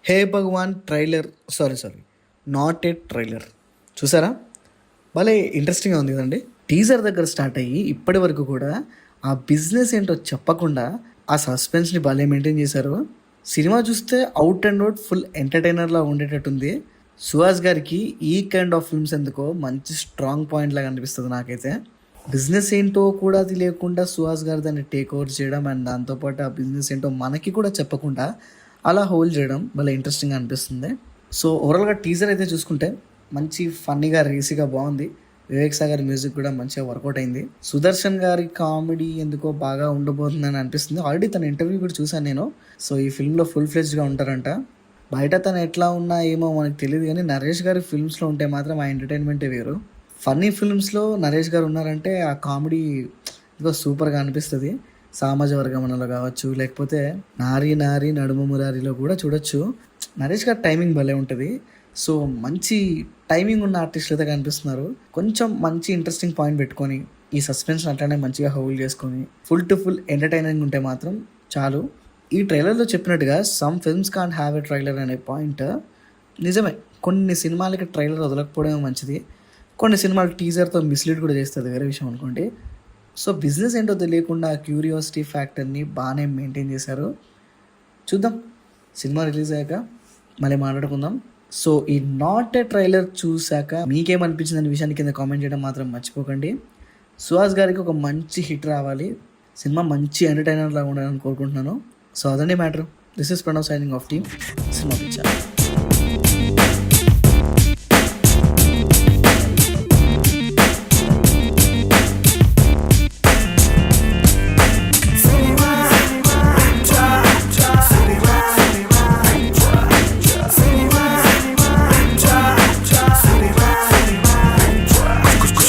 Hey Bhagavan trailer sorry not a trailer చూసారా? భలే ఇంట్రెస్టింగ్గా ఉంది కదండి. టీజర్ దగ్గర స్టార్ట్ అయ్యి ఇప్పటి వరకు కూడా ఆ బిజినెస్ ఏంటో చెప్పకుండా ఆ సస్పెన్స్ని భలే మెయింటైన్ చేశారు. సినిమా చూస్తే అవుట్ అండ్ అవుట్ ఫుల్ ఎంటర్టైనర్లా ఉండేటట్టుంది. సుహాస్ గారికి ఈ కైండ్ ఆఫ్ ఫిల్మ్స్ ఎందుకో మంచి స్ట్రాంగ్ పాయింట్ లాగా అనిపిస్తుంది నాకైతే. బిజినెస్ ఏంటో కూడా తెలియకుండా సుహాస్ గారు దాన్ని టేక్ ఓవర్ చేయడం అండ్ దాంతోపాటు ఆ బిజినెస్ ఏంటో మనకి కూడా చెప్పకుండా అలా హోల్డ్ చేయడం భలే ఇంట్రెస్టింగ్గా అనిపిస్తుంది. సో ఓవరాల్గా టీజర్ అయితే చూసుకుంటే మంచి ఫన్నీగా రేసీగా బాగుంది. వివేక్ సాగర్ మ్యూజిక్ కూడా మంచిగా వర్కౌట్ అయింది. సుదర్శన్ గారి కామెడీ ఎందుకో బాగా ఉండబోతుందని అనిపిస్తుంది. ఆల్రెడీ తన ఇంటర్వ్యూ కూడా చూశాను నేను. సో ఈ ఫిల్మ్లో ఫుల్ ఫ్లెడ్జ్గా ఉంటారంట. బయట తను ఎట్లా ఉన్నా ఏమో మనకు తెలియదు, కానీ నరేష్ గారి ఫిల్మ్స్లో ఉంటే మాత్రం ఆ ఎంటర్టైన్మెంటే వేరు. ఫన్నీ ఫిల్మ్స్లో నరేష్ గారు ఉన్నారంటే ఆ కామెడీ ఇదిగో సూపర్గా అనిపిస్తుంది. సామాజ వర్గమనలో కావచ్చు, లేకపోతే నారి నారి నడుము మురారిలో కూడా చూడొచ్చు. నరేష్ గారి టైమింగ్ భలే ఉంటుంది. సో మంచి టైమింగ్ ఉన్న ఆర్టిస్టులు అయితే కనిపిస్తున్నారు. కొంచెం మంచి ఇంట్రెస్టింగ్ పాయింట్ పెట్టుకొని ఈ సస్పెన్స్ అట్లానే మంచిగా హోల్డ్ చేసుకొని ఫుల్ టు ఫుల్ ఎంటర్టైనింగ్ ఉంటే మాత్రం చాలు. ఈ ట్రైలర్లో చెప్పినట్టుగా some films can't have a trailer అనే పాయింట్ నిజమే. కొన్ని సినిమాలకి ట్రైలర్ వదలకపోవడమే మంచిది. కొన్ని సినిమాలు టీజర్తో మిస్లీడ్ కూడా చేస్తుంది, వేరే విషయం అనుకోండి. సో బిజినెస్ ఏంటో తెలియకుండా క్యూరియాసిటీ ఫ్యాక్టర్ని బాగానే మెయింటైన్ చేశారు. చూద్దాం, సినిమా రిలీజ్ అయ్యాక మళ్ళీ మాట్లాడుకుందాం. సో ఈ నాట్ ఏ ట్రైలర్ చూశాక మీకేమనిపించింది అనే విషయాన్ని కింద కామెంట్ చేయడం మాత్రం మర్చిపోకండి. సుహాస్ గారికి ఒక మంచి హిట్ రావాలి, సినిమా మంచి ఎంటర్టైనర్ లాగా ఉండాలని కోరుకుంటున్నాను. సో అదండి matter. This is Pranav signing off team cinema picture.